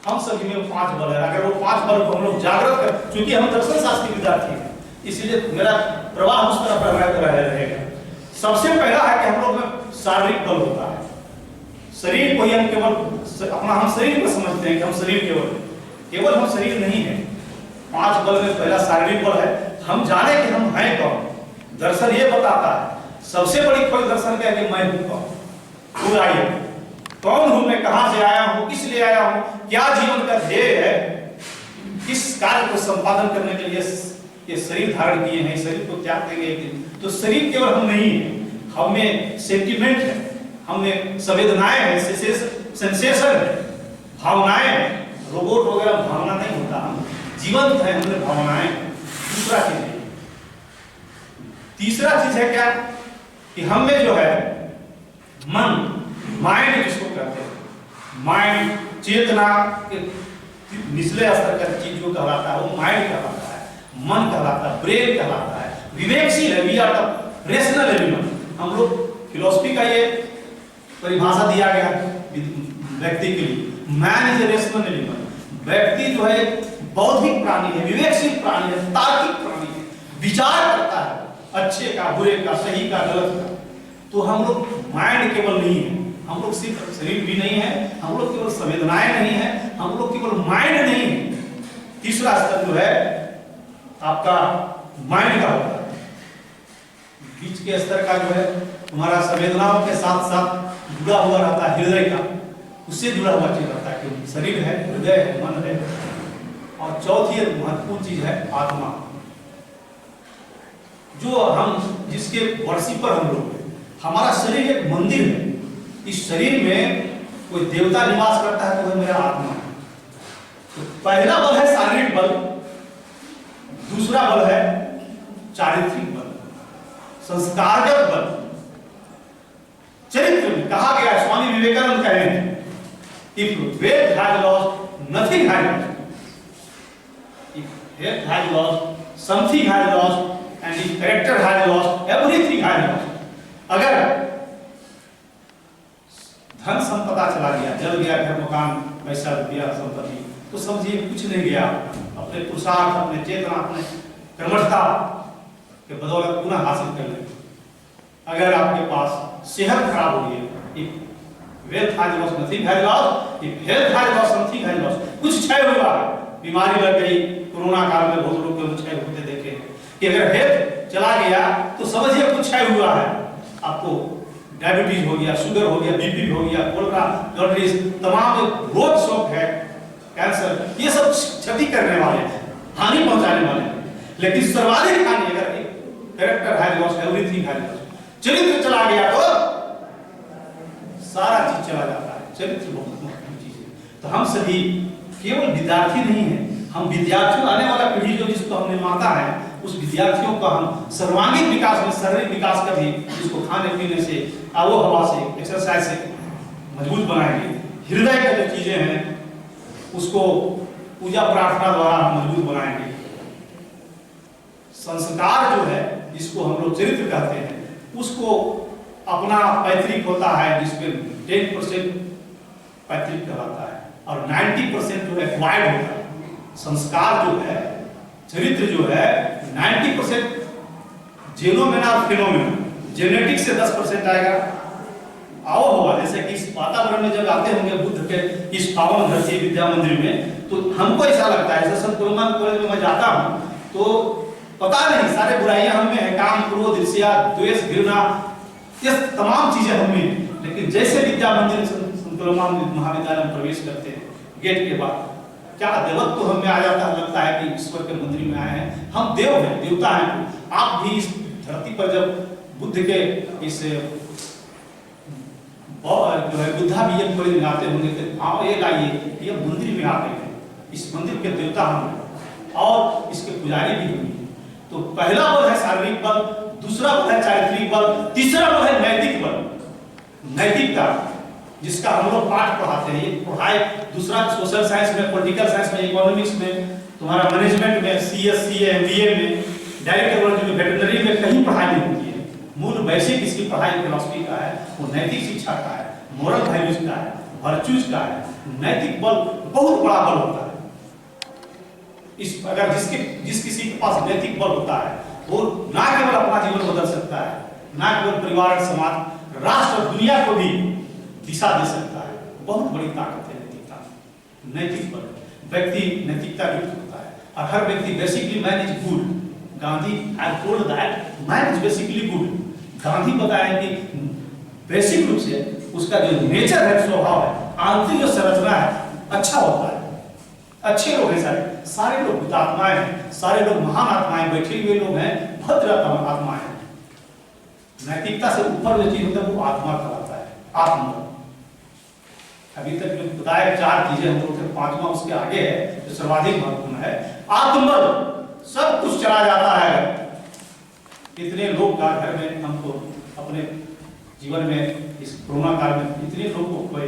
हम सभी में 5 बल है। अगर वो 5 बल को हम लोग जागृत कर, क्योंकि हम दर्शन शास्त्र के विद्यार्थी हैं, इसलिए मेरा प्रवाह उस तरफ रहेगा। सबसे पहला है कि हम लोग में शारीरिक बल होता है। शरीर को ही हम केवल अपना हम शरीर को समझते हैं कि हम शरीर केवल हम शरीर नहीं है। 5 बल में पहला शारीरिक बल है। हम जाने कि हम हैं कौन, दर्शन ये बताता है। सबसे बड़ी खोज दर्शन का है कि मैं हूं कौन, खुद आइए कौन हूं मैं, कहां से आया हूं, किस लिए आया हूं, क्या जीवन का ध्येय है, किस कार्य को संपादन करने के लिए ये शरीर धारण किए हैं, शरीर को त्याग देंगे एक दिन। तो शरीर केवल हम नहीं है, हमें सेंटिमेंट है, हमें संवेदनाएं हैं, सेंसेशन है, भावनाएं हैं। रोबोट वगैरह भावना नहीं होता, हम जीवंत है, हमने भावनाएं। दूसरा चीज है, तीसरा चीज है क्या कि हम में जो है मन, माइंड जिसको कहते हैं, माइंड चेतना के निचले स्तर का चीज जो कहलाता है वो माइंड कहलाता है, मन कहलाता है, ब्रेन कहलाता है, विवेकशील है, we are the rational element. हम लोग फिलोसफी का ये परिभाषा दिया गया व्यक्ति के लिए, man is a rational element. व्यक्ति जो है बौद्धिक प्राणी है, विवेकशील प्राणी है, तार्किक प्राणी है, विचार करता है अच्छे का, बुरे का, सही का, गलत का। तो हम लोग माइंड केवल नहीं है, हम लोग सिर्फ शरीर भी नहीं है, हम लोग केवल संवेदनाएं नहीं है, हम लोग केवल माइंड नहीं है। तीसरा स्तर जो है आपका माइंड का होता है। बीच के स्तर का जो है तुम्हारा संवेदनाओं के साथ साथ जुड़ा हुआ रहता है, हृदय का, उससे जुड़ा हुआ चीज रहता है कि शरीर है, हृदय है, मन है। और चौथी महत्वपूर्ण चीज है आत्मा, जो हम जिसके वर्षिपर हम लोग हैं। हमारा शरीर एक मंदिर है, इस शरीर में कोई देवता निवास करता है तो वह मेरा आत्मा है। तो पहला बल है शारीरिक बल, दूसरा बल है चारित्रिक बल, संस्कारगत बल। चरित्र में कहा गया है, स्वामी विवेकानंद कहे हैं, if wealth has lost nothing has lost, if health has lost something has lost, and if character has lost, everything has lost. अगर धन संपदा चला गया, जल गया, घर मकान, पैसा रुपया, संपत्ति, तो समझिए कुछ नहीं गया। अपने पुरुषार्थ, अपने चेतना, अपने कर्मठता के बदौलत पुनः हासिल कर लेंगे। अगर आपके पास सेहत खराब हो गई, if wealth has lost, nothing has lost, if health has lost, something has lost, कुछ क्षय हुआ, बीमारी लग गई। कोरोना काल में बहुत लोग के क्षय होते देखे कि अगर हेल्थ चला गया तो समझिए कुछ क्षय हुआ है। आपको डायबिटीज हो गया, शुगर हो गया, बीपी हो गया, कोलरा, जॉन्डिस, तमाम रोग शोक है, कैंसर, ये सब क्षति करने वाले हैं, हानि पहुंचाने वाले हैं। लेकिन सर्वाधिक हानि अगर character has lost, everything has lost, चरित्र चला गया तो सारा चीज चला जाता है। चरित्र बहुत महत्वपूर्ण चीज है। तो हम सभी केवल विद्यार्थी नहीं है, हम विद्यार्थियों, आने वाला पीढ़ी जो जिसको हम निर्माता है, उस विद्यार्थियों का हम सर्वांगीण विकास में, शारीरिक विकास का भी, जिसको खाने पीने से, आबो हवा से, एक्सरसाइज से मजबूत बनाएंगे। हृदय की जो चीजें हैं उसको पूजा प्रार्थना द्वारा हम मजबूत बनाएंगे। संस्कार जो है, जिसको हम लोग चरित्र कहते हैं, उसको अपना पैतृक होता है, जिसमें 10% पैतृक कहलाता है और 90% जो है एक्वायर्ड होता है। संस्कार जो है, चरित्र जो है, 90% जेनोमेना और फिनोमेना, जेनेटिक से 10% आएगा। आओ होगा, जैसे कि इस वातावरण में जब आते होंगे बुद्ध के इस पावन धरती विद्या मंदिर में, तो हमको ऐसा लगता है, जैसे संतुलमान कॉलेज में मैं जाता हूँ तो पता नहीं सारे बुराइयां हम में है, काम, क्रोध, ईर्ष्या, द्वेष, घृणा, ये तमाम चीजें हम में हैं। लेकिन जैसे विद्या मंदिर संतुलमान महाविद्यालय में प्रवेश करते हैं, गेट के बाद क्या देवत्व तो हमें आ जाता है, लगता है कि ईश्वर के मंदिर में आए हैं, हम देव हैं, देवता हैं। आप भी इस धरती पर जब बुद्ध के इस जो है बुद्धा भी ये कॉलेज में आते होंगे तो आप ये लाइए, ये मंदिर में आते हैं, इस मंदिर के देवता हम और इसके पुजारी भी होंगे। तो पहला बल है शारीरिक बल, दूसरा बल है चारित्रिक बल, तीसरा बल है नैतिक बल, नैतिकता, जिसका हम लोग पाठ पढ़ाते हैं। ये पढ़ाई दूसरा सोशल साइंस में, पॉलिटिकल साइंस में, इकोनॉमिक्स में, तुम्हारा मैनेजमेंट में, सीएस, सीए, एमबीए में, डायरेक्ट इकोनॉमिक्स में, वेटरनरी में कहीं पढ़ाई नहीं होती है। मूल बेसिक इसकी पढ़ाई फिलॉसफी का है, वो नैतिक शिक्षा का है, मोरल वैल्यूज का है, वर्चूज का है। नैतिक बल बहुत बड़ा बल होता है। अगर जिस किसी के पास नैतिक बल होता है वो ना केवल अपना जीवन बदल सकता है, ना केवल परिवार, समाज, राष्ट्र और दुनिया को भी दिशा दे सकता है। बहुत बड़ी ताकत है नैतिकता। नैतिक बल, व्यक्ति नैतिकता युक्त होता है और हर व्यक्ति basically man is good. Gandhi had told that man is basically good. Gandhi बताया कि बेसिक रूप से उसका जो नेचर है, स्वभाव है, आंतरिक जो संरचना है अच्छा होता है। अच्छे लोग हैं, सारे लोग हुतात्माएं हैं, सारे लोग महान आत्माएं, बैठे हुए लोग हैं, भद्र आत्माएं हैं। नैतिकता से ऊपर जो चीज होता है वो आत्मा कहलाता है, आत्मबल। अभी तक जो बताए 4 चीजें हम लोग, 5वां उसके आगे है जो सर्वाधिक महत्वपूर्ण है, आत्मबल। सब कुछ चला जाता है। इतने लोग का घर में हमको अपने जीवन में इस कोरोना काल में इतने लोगों को,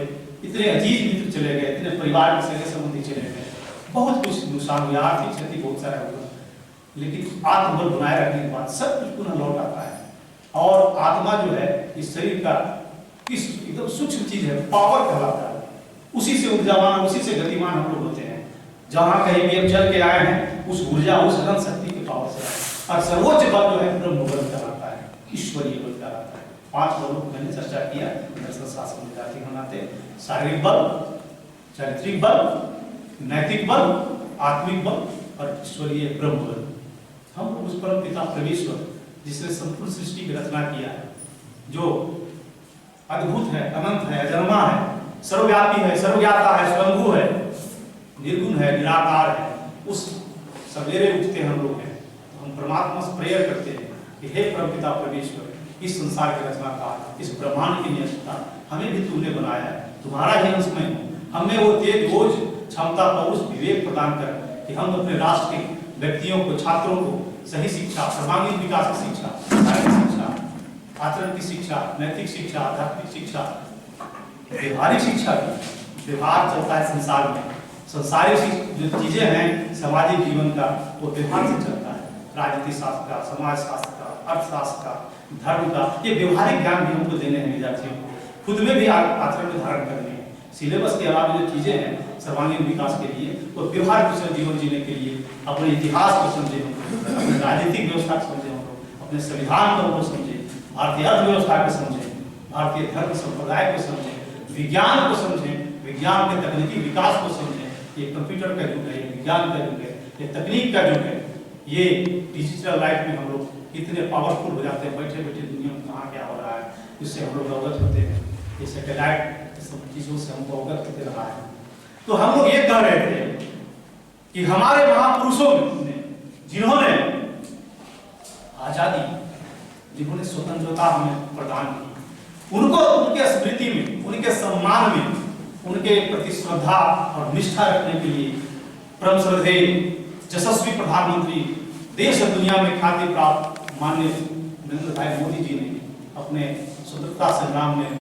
इतने अजीज मित्र चले गए, इतने परिवार के सगे संबंधी चले गए, बहुत कुछ नुकसान हुआ, आर्थिक क्षति बहुत सारा हुआ, लेकिन आत्मबल बनाए रखने के बाद सब कुछ पुनः लौट आता है। और आत्मा जो है इस शरीर का किस एकदम सूक्ष्म चीज है, पावर कहलाता है। उसी से ऊर्जावान, उसी से गतिमान हम लोग होते हैं। जहां कहीं भी हम चल के आए हैं उस ऊर्जा, उस अनंत शक्ति के पावर से आए। और सर्वोच्च बल जो है ब्रह्म बल कहलाता है, ईश्वरीय बल कहलाता है। 5 बलों को मैंने चर्चा किया दर्शन शास्त्र विद्यार्थी के नाते। शारीरिक बल, चारित्रिक बल, नैतिक बल, आत्मिक बल और ईश्वरीय ब्रह्म बल। हम उस परम पिता परमेश्वर जिसने संपूर्ण सृष्टि की रचना किया है, जो अद्भुत है, अनंत है, अजन्मा है, सर्वव्यापी है, सर्वज्ञाता है, स्वयंभू है, निर्गुण है, निराकार है, उस सवेरे उठते हम लोग हैं तो हम परमात्मा से प्रेयर करते हैं कि हे परमपिता परमेश्वर, इस संसार के रचनाकार, इस ब्रह्मांड की नियंता, हमें भी तूने बनाया है, तुम्हारा ही अंश में हो। हमें वो तेज, ओज, क्षमता, पौरुष, विवेक प्रदान कर कि हम अपने राष्ट्र के व्यक्तियों को, छात्रों को सही शिक्षा, सर्वांगीण विकास की शिक्षा, शारीरिक शिक्षा, आचरण की शिक्षा, नैतिक शिक्षा, आध्यात्मिक शिक्षा, व्यवहारिक शिक्षा भी। व्यवहार चलता है संसार में, संसारिक जो चीजें हैं सामाजिक जीवन का, वो व्यवहार से चलता है। राजनीति शास्त्र का, समाज शास्त्र का, अर्थशास्त्र का, धर्म का, ये व्यवहारिक ज्ञान भी हमको देने हैं विद्यार्थियों को, खुद में भी आचरण में धारण करने हैं। सिलेबस के अलावा जो चीजें हैं सर्वांगीण विकास के लिए, वो व्यवहार कुशल जीवन जीने के लिए अपने इतिहास को समझे, अपने राजनीतिक व्यवस्था को समझे, हम लोग अपने संविधान को समझे, भारतीय अर्थव्यवस्था को समझे, भारतीय धर्म संप्रदाय को समझे, विज्ञान को समझे, विज्ञान के तकनीकी विकास को समझे। ये कंप्यूटर का युग है, ये विज्ञान का युग है, ये तकनीक का युग है। ये डिजिटल लाइफ में हम लोग कितने पावरफुल हो जाते हैं, बैठे बैठे दुनिया में कहाँ क्या हो रहा है इससे हम लोग अवगत होते हैं। ये सैटेलाइट सब चीजों से हमको अवगत होते रहा है। तो हम लोग ये कह रहे थे कि हमारे महापुरुषों ने, जिन्होंने आजादी, जिन्होंने स्वतंत्रता हमें प्रदान की, उनको उनके स्मृति में, उनके सम्मान में, उनके प्रति श्रद्धा और निष्ठा रखने के लिए परम श्रद्धेय यशस्वी प्रधानमंत्री, देश और दुनिया में ख्याति प्राप्त माननीय नरेंद्र भाई मोदी जी ने अपने स्वतंत्रता संग्राम में